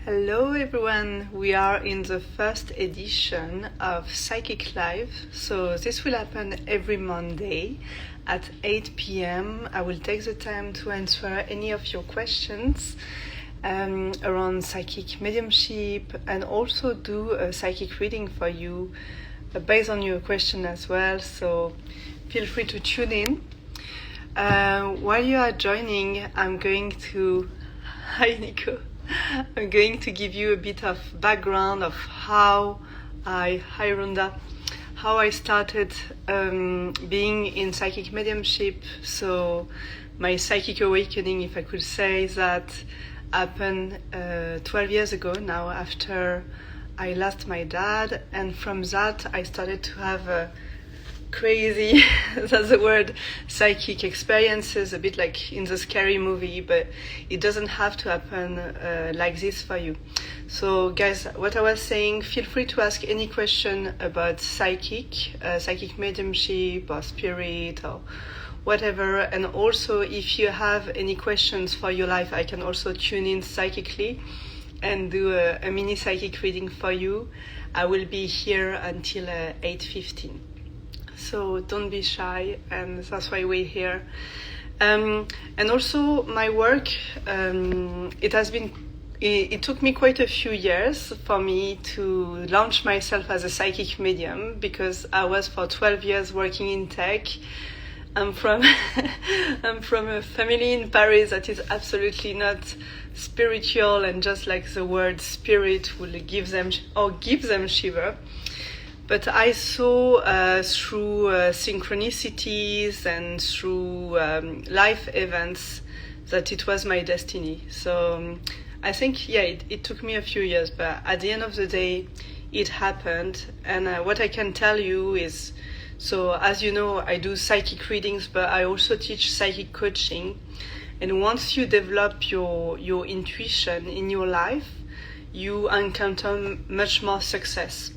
Hello everyone, we are in the first edition of Psychic Live. So this will happen every Monday at 8 p.m. I will take the time to answer any of your questions around psychic mediumship and also do a psychic reading for you based on your question as well. So feel free to tune in. While you are joining, I'm going to... Hi Nico. I'm going to give you a bit of background of how I started being in psychic mediumship. So my psychic awakening, if I could say that, happened 12 years ago now after I lost my dad. And from that I started to have a crazy, that's the word, psychic experiences, a bit like in the scary movie, but it doesn't have to happen like this for you. So guys, what I was saying, feel free to ask any question about psychic mediumship or spirit or whatever. And also if you have any questions for your life, I can also tune in psychically and do a mini psychic reading for you. I will be here until 8:15. So don't be shy, and that's why we're here. And also my work, it took me quite a few years for me to launch myself as a psychic medium, because I was for 12 years working in tech. I'm from a family in Paris that is absolutely not spiritual, and just like the word spirit will give them shiver. But I saw through synchronicities and through life events that it was my destiny. So I think, it took me a few years, but at the end of the day, it happened. And what I can tell you is, so as you know, I do psychic readings, but I also teach psychic coaching. And once you develop your intuition in your life, you encounter much more success.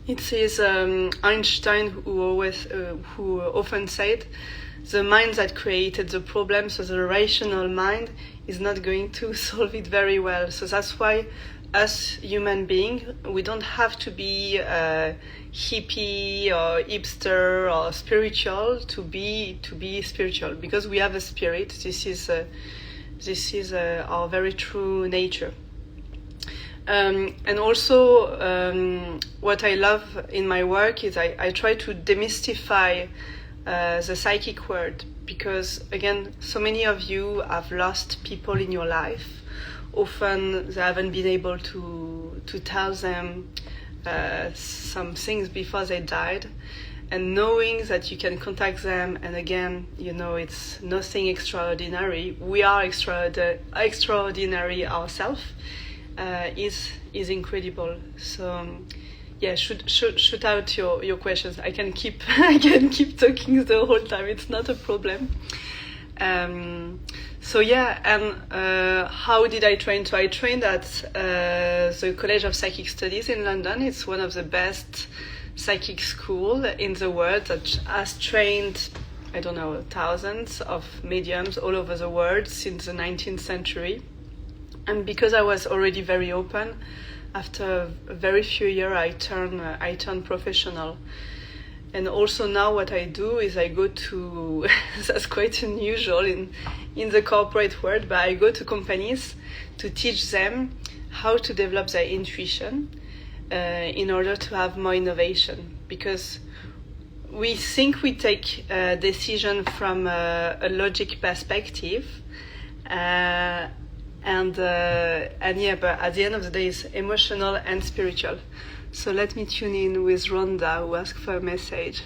It says Einstein, who often said, the mind that created the problem, so the rational mind, is not going to solve it very well. So that's why us human beings, we don't have to be hippie or hipster or spiritual to be spiritual, because we have a spirit. This is our very true nature. And also, what I love in my work is I try to demystify the psychic word, because again, so many of you have lost people in your life. Often they haven't been able to tell them some things before they died. And knowing that you can contact them, and again, it's nothing extraordinary. We are extraordinary ourselves. Is incredible. So shoot out your questions. I can keep talking the whole time. It's not a problem. How did I train? So I trained at the College of Psychic Studies in London. It's one of the best psychic school in the world that has trained, thousands of mediums all over the world since the 19th century. And because I was already very open, after a very few years, I turned professional. And also now what I do is I go to, that's quite unusual in the corporate world, but I go to companies to teach them how to develop their intuition in order to have more innovation. Because we think we take a decision from a logic perspective, but at the end of the day, it's emotional and spiritual. So let me tune in with Rhonda, who asked for a message.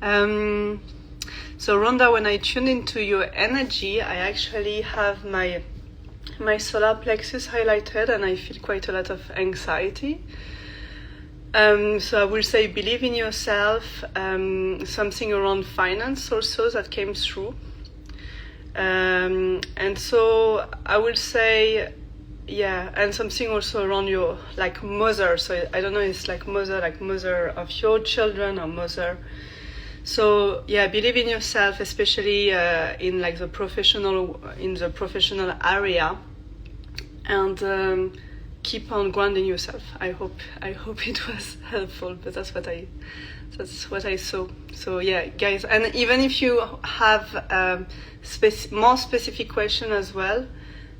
So Rhonda, when I tune into your energy, I actually have my solar plexus highlighted, and I feel quite a lot of anxiety. So I will say, believe in yourself. Something around finance also that came through. And so I will say, and something also around your mother. So I don't know, it's mother of your children or mother. So believe in yourself, especially in the professional area. and keep on grounding yourself. I hope it was helpful, but that's what I saw. So yeah, guys, and even if you have more specific question as well,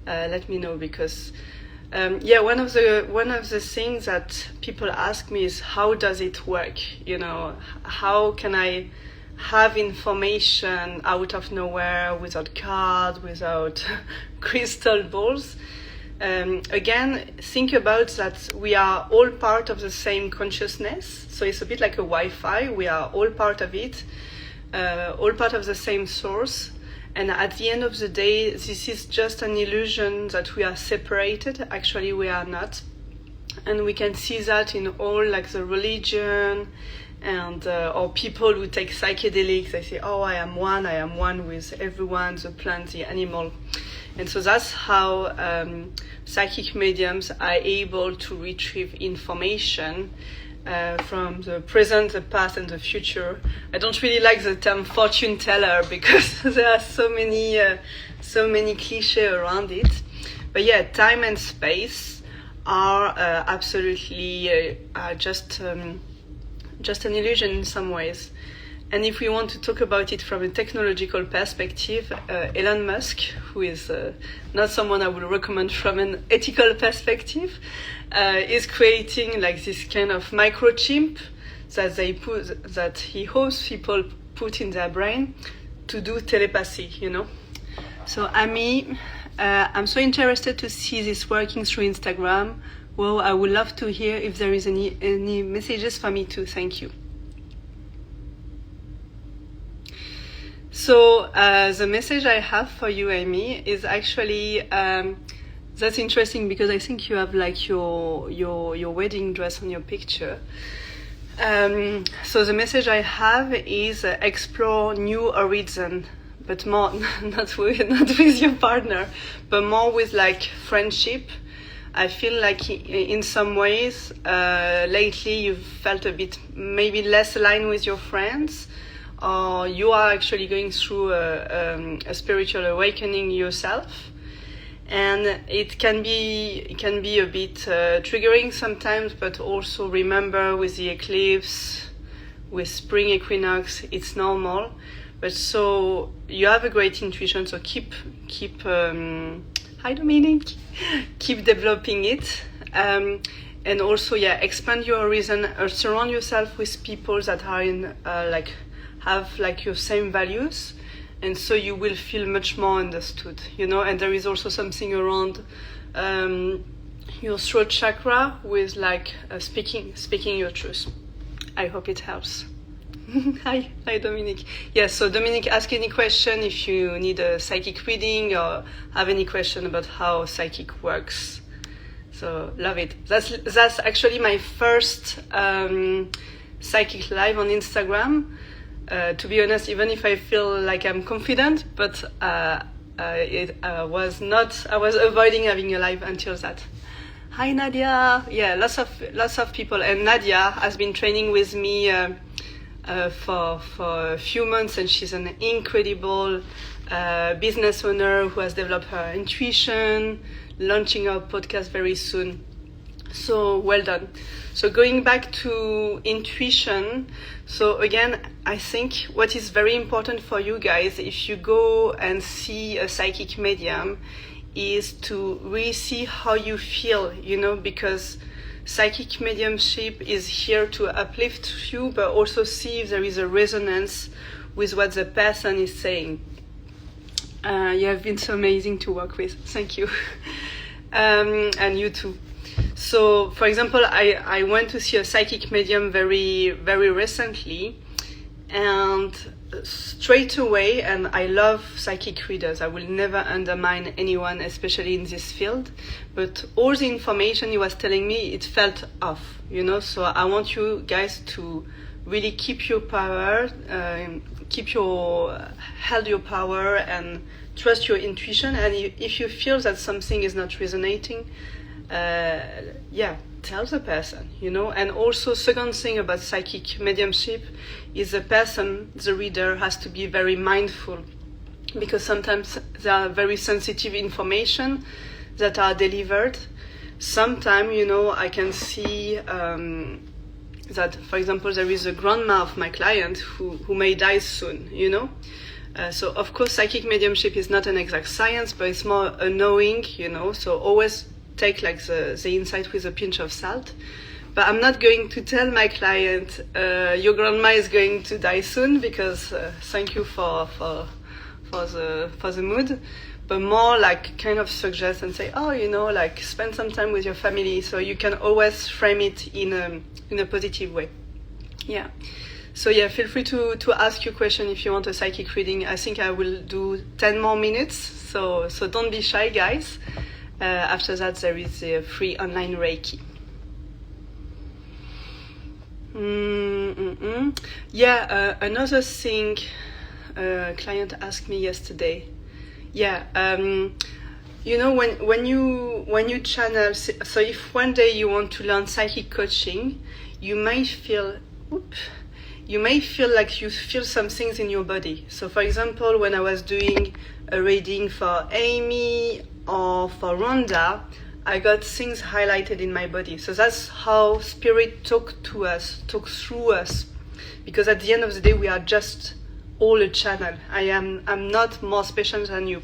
let me know, because one of the things that people ask me is, how does it work? How can I have information out of nowhere, without cards, without crystal balls? Again, think about that we are all part of the same consciousness. So it's a bit like a Wi-Fi. We are all part of it, all part of the same source. And at the end of the day, this is just an illusion that we are separated. Actually, we are not. And we can see that in all, like, the religion, and or people who take psychedelics. They say, oh, I am one with everyone, the plant, the animal. And so that's how psychic mediums are able to retrieve information from the present, the past, and the future. I don't really like the term fortune teller, because there are so many cliches around it. But yeah, time and space are absolutely just an illusion in some ways. And if we want to talk about it from a technological perspective, Elon Musk, who is not someone I would recommend from an ethical perspective, is creating like this kind of microchip that he hopes people put in their brain to do telepathy, So Amy, I'm so interested to see this working through Instagram. Well, I would love to hear if there is any messages for me too. Thank you. So the message I have for you, Amy, is actually that's interesting, because I think you have like your wedding dress on your picture. So the message I have is explore new horizon, but more not with your partner, but more with like friendship. I feel like in some ways lately you've felt a bit maybe less aligned with your friends, or you are actually going through a spiritual awakening yourself, and it can be a bit triggering sometimes. But also remember, with the eclipse, with spring equinox, it's normal. But so you have a great intuition, so keep hi Dominic, keep developing it, and also expand your horizon, surround yourself with people that are in have like your same values, and so you will feel much more understood, And there is also something around your throat chakra with like speaking your truth. I hope it helps. Hi Dominic. Yes, so Dominic, ask any question if you need a psychic reading or have any question about how psychic works. So love it. That's actually my first psychic live on Instagram. To be honest, even if I feel like I'm confident, but I was avoiding having a live until that. Hi Nadia. Yeah, lots of people, and Nadia has been training with me for a few months, and she's an incredible business owner who has developed her intuition, launching her podcast very soon. So well done. So going back to intuition, so again, I think what is very important for you guys, if you go and see a psychic medium, is to really see how you feel, because psychic mediumship is here to uplift you, but also see if there is a resonance with what the person is saying. You have been so amazing to work with. Thank you. And you too. So, for example, I went to see a psychic medium very, very recently, and straight away, and I love psychic readers. I will never undermine anyone, especially in this field, but all the information he was telling me, it felt off, So I want you guys to really keep your power, hold your power, and trust your intuition. And if you feel that something is not resonating, tell the person, And also, second thing about psychic mediumship is the reader has to be very mindful, because sometimes there are very sensitive information that are delivered. Sometimes, I can see that, for example, there is a grandma of my client who may die soon, So, of course, psychic mediumship is not an exact science, but it's more a knowing, So always take like the insight with a pinch of salt. But I'm not going to tell my client, your grandma is going to die soon, because thank you for the mood. But more like kind of suggest and say, like spend some time with your family, so you can always frame it in a positive way. Yeah. So yeah, feel free to ask your question if you want a psychic reading. I think I will do 10 more minutes, so don't be shy, guys. After that, there is a free online Reiki. Yeah, another thing a client asked me yesterday. Yeah, when you channel, so if one day you want to learn psychic coaching, you may feel like you feel some things in your body. So for example, when I was doing a reading for Amy or for Rhonda, I got things highlighted in my body. So that's how spirit talk through us. Because at the end of the day, we are just all a channel. I'm not more special than you.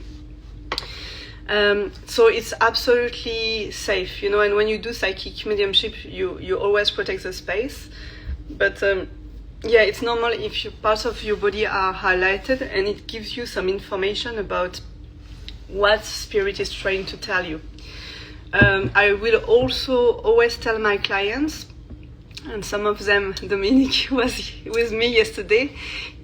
So it's absolutely safe, and when you do psychic mediumship, you always protect the space. But yeah, it's normal if parts of your body are highlighted, and it gives you some information about what spirit is trying to tell you. I will also always tell my clients, and some of them, Dominique was with me yesterday,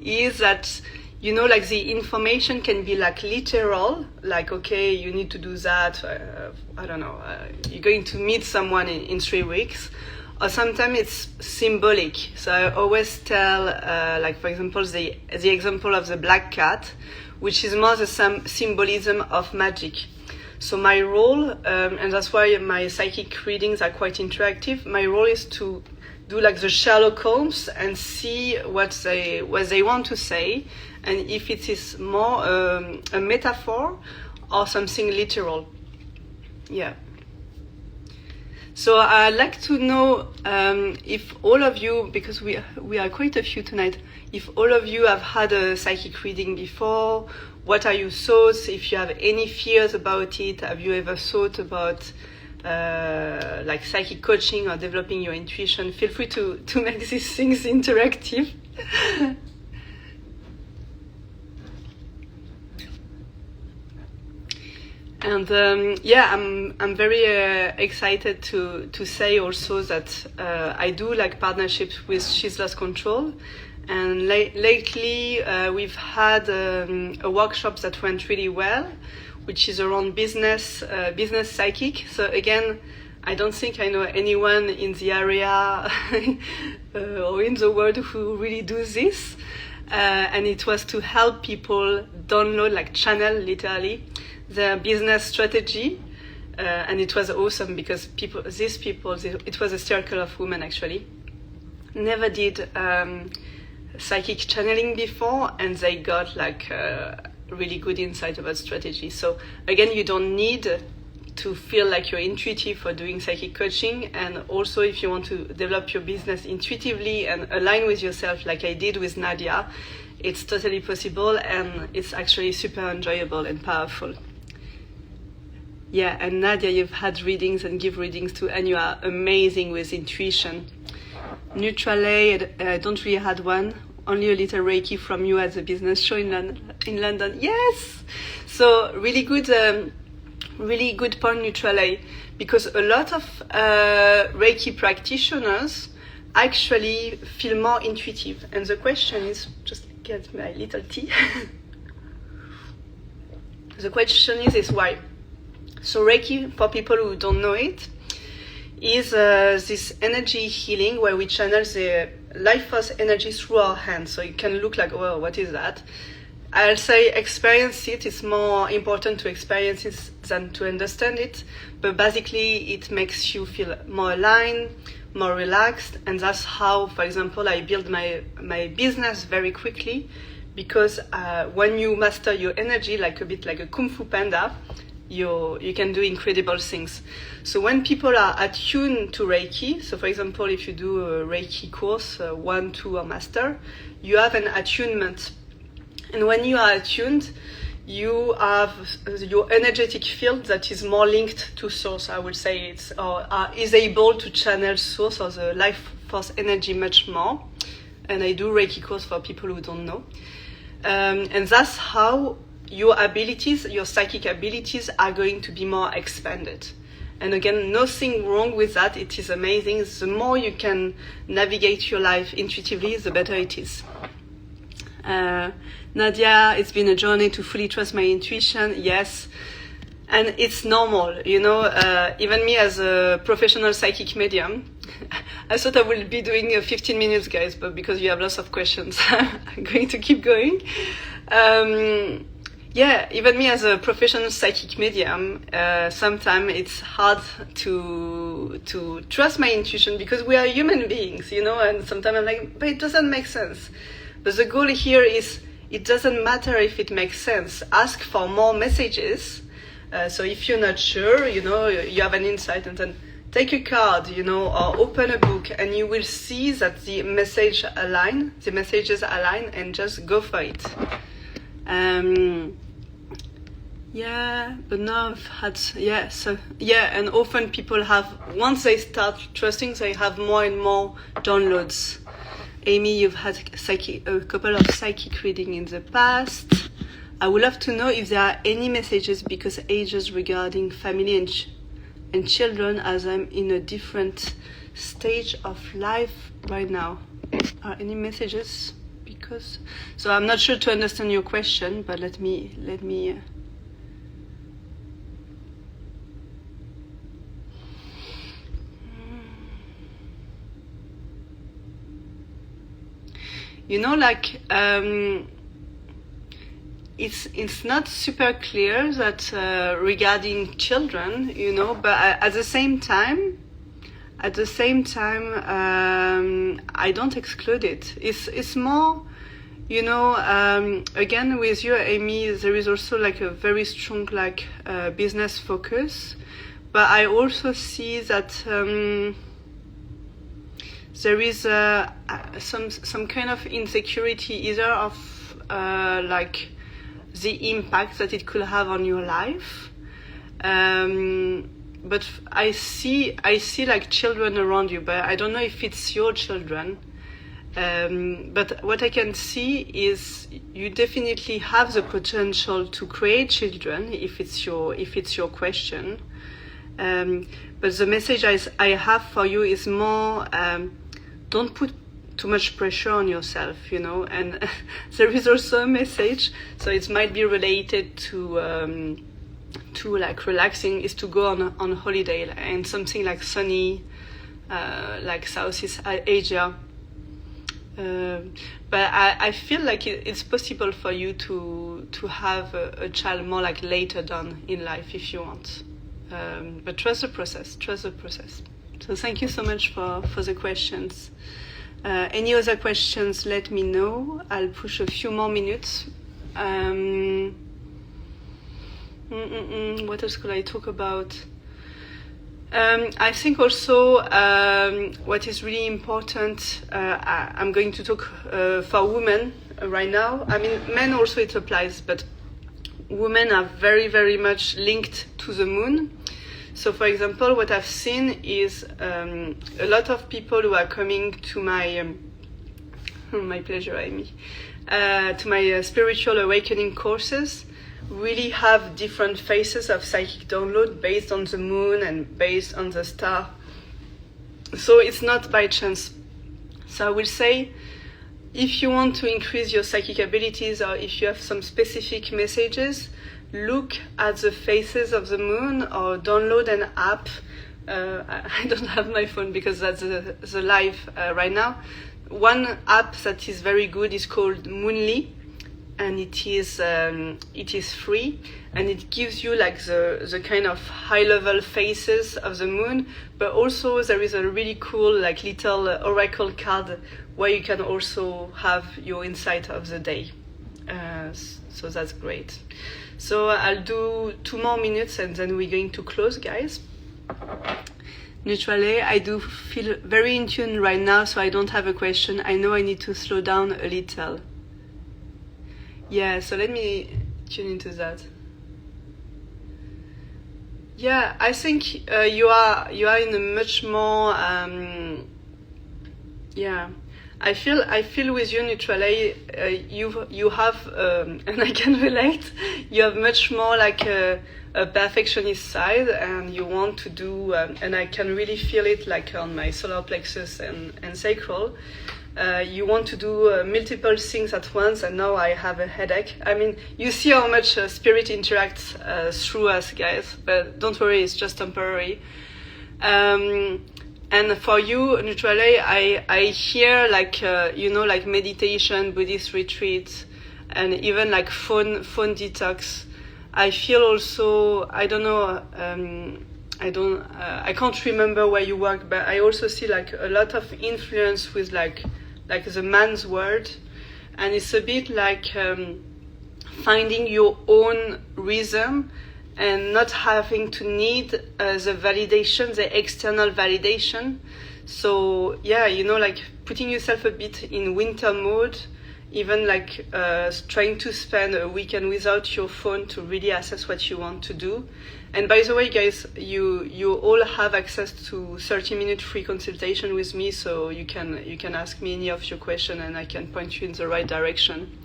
is that, like the information can be like literal, like, okay, you need to do that, I don't know, you're going to meet someone in 3 weeks, or sometimes it's symbolic. So I always tell, like, for example, the example of the black cat, which is more the symbolism of magic. So my role, and that's why my psychic readings are quite interactive, my role is to do like the Sherlock Holmes and see what they want to say, and if it is more a metaphor or something literal. Yeah. So I'd like to know if all of you, because we are quite a few tonight, if all of you have had a psychic reading before. What are your thoughts? If you have any fears about it, have you ever thought about like psychic coaching or developing your intuition? Feel free to make these things interactive. And yeah, I'm very excited to say also that I do like partnerships with She's Lost Control. And lately, we've had a workshop that went really well, which is around business psychic. So again, I don't think I know anyone in the area or in the world who really does this. And it was to help people download, like channel literally, their business strategy. And it was awesome because these people, it was a circle of women actually, never did psychic channeling before, and they got like really good insight about strategy. So again, you don't need to feel like you're intuitive for doing psychic coaching, and also if you want to develop your business intuitively and align with yourself like I did with Nadia, it's totally possible, and it's actually super enjoyable and powerful. Yeah, and Nadia, you've had readings and give readings too, and you are amazing with intuition. Neutrale, I don't really had one. Only a little Reiki from you at the business show in London. Yes! So really good point, Neutrale, because a lot of Reiki practitioners actually feel more intuitive. And the question is, just get my little tea. The question is why? So Reiki, for people who don't know it, is this energy healing where we channel the life force energy through our hands. So it can look like, well, what is that? I'll say experience it. It's more important to experience it than to understand it. But basically, it makes you feel more aligned, more relaxed. And that's how, for example, I built my business very quickly. Because when you master your energy, like a bit like a Kung Fu Panda, you can do incredible things. So when people are attuned to Reiki, so for example, if you do a Reiki course, 1, 2, or master, you have an attunement. And when you are attuned, you have your energetic field that is more linked to source, I would say, is able to channel source or the life force energy much more. And I do Reiki course for people who don't know. And that's how your abilities, your psychic abilities, are going to be more expanded. And again, nothing wrong with that. It is amazing. The more you can navigate your life intuitively, the better it is. Nadia, it's been a journey to fully trust my intuition. Yes. And it's normal, even me as a professional psychic medium, I thought I would be doing 15 minutes, guys, but because you have lots of questions, I'm going to keep going. Even me as a professional psychic medium, sometimes it's hard to trust my intuition because we are human beings, and sometimes I'm like, but it doesn't make sense. But the goal here is, it doesn't matter if it makes sense. Ask for more messages. So if you're not sure, you have an insight, and then take a card, or open a book, and you will see that the messages align, and just go for it. But now I've had, and often people have, once they start trusting, they have more and more downloads. Amy, you've had a couple of psychic readings in the past. I would love to know if there are any messages because ages regarding family and children, as I'm in a different stage of life right now. Are any messages? So I'm not sure to understand your question, but let me. It's not super clear that regarding children, but at the same time, I don't exclude it. It's more, again with you, Amy, there is also like a very strong business focus, but I also see that there is some kind of insecurity, either of the impact that it could have on your life. But I see like children around you, but I don't know if it's your children. But what I can see is you definitely have the potential to create children if it's your question. But the message I have for you is more, don't put too much pressure on yourself, and there is also a message, so it might be related to relaxing, is to go on holiday and something like sunny, like Southeast Asia. But I feel like it's possible for you to have a child more like later down in life if you want. But trust the process. So thank you so much for the questions. Any other questions, let me know. I'll push a few more minutes. What else could I talk about? I think also what is really important, I'm going to talk for women right now. I mean, men also it applies, but women are very, very much linked to the moon. So, for example, what I've seen is a lot of people who are coming to my pleasure, Amy, to my spiritual awakening courses, really have different phases of psychic download based on the moon and based on the star. So it's not by chance. So I will say, if you want to increase your psychic abilities, or if you have some specific messages, look at the phases of the moon, or download an app. I don't have my phone because that's the live right now. One app that is very good is called Moonly, and it is free, and it gives you like the kind of high level phases of the moon, but also there is a really cool like little oracle card where you can also have your insight of the day. So that's great. So I'll do 2 more minutes and then we're going to close, guys. Neutrale, I do feel very in tune right now, so I don't have a question. I know I need to slow down a little. Yeah, so let me tune into that. Yeah, I think you are in a much more yeah. I feel with you, Neutrale. You have and I can relate. You have much more like a perfectionist side, and you want to do. And I can really feel it, like on my solar plexus and sacral. You want to do multiple things at once, and now I have a headache. I mean, you see how much spirit interacts through us, guys. But don't worry, it's just temporary. And for you, Neutrale, I hear like like meditation, Buddhist retreats, and even like phone detox. I feel also, I don't know, I can't remember where you work, but I also see like a lot of influence with like the man's world, and it's a bit like finding your own rhythm and not having to need the validation, the external validation. So yeah, like putting yourself a bit in winter mode, even like trying to spend a weekend without your phone to really assess what you want to do. And by the way, guys, you all have access to 30-minute free consultation with me, so you can ask me any of your questions and I can point you in the right direction.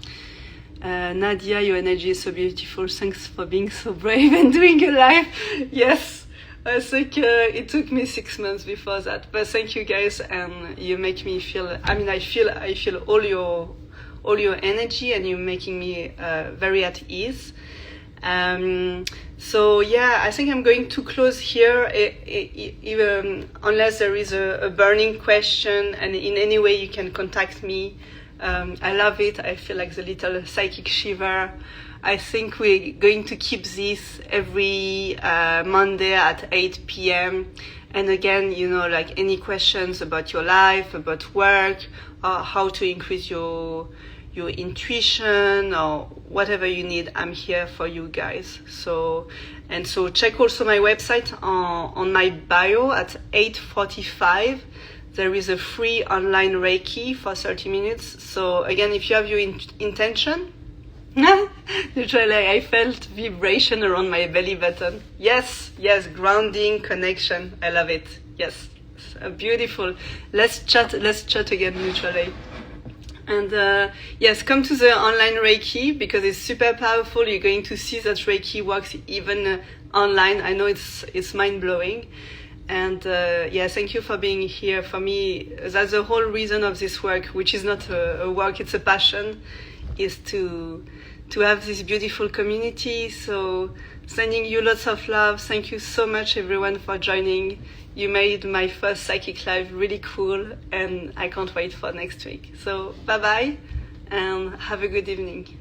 Nadia, your energy is so beautiful. Thanks for being so brave and doing a live. Yes, I think it took me 6 months before that, but thank you, guys, and you make me feel. I mean, I feel all your energy, and you're making me very at ease. So yeah, I think I'm going to close here, even unless there is a burning question, and in any way you can contact me. I love it. I feel like the little psychic shiver. I think we're going to keep this every Monday at 8 p.m. And again, like any questions about your life, about work, or how to increase your intuition, or whatever you need, I'm here for you guys. So check also my website on my bio at 8:45. There is a free online Reiki for 30 minutes. So again, if you have your intention, literally, I felt vibration around my belly button. Yes, grounding, connection. I love it. Yes, beautiful. Let's chat again, literally. And yes, come to the online Reiki because it's super powerful. You're going to see that Reiki works even online. I know it's mind-blowing. And yeah, thank you for being here. For me, that's the whole reason of this work, which is not a work, it's a passion, is to have this beautiful community. So sending you lots of love. Thank you so much, everyone, for joining. You made my first Psychic Live really cool, and I can't wait for next week. So bye-bye, and have a good evening.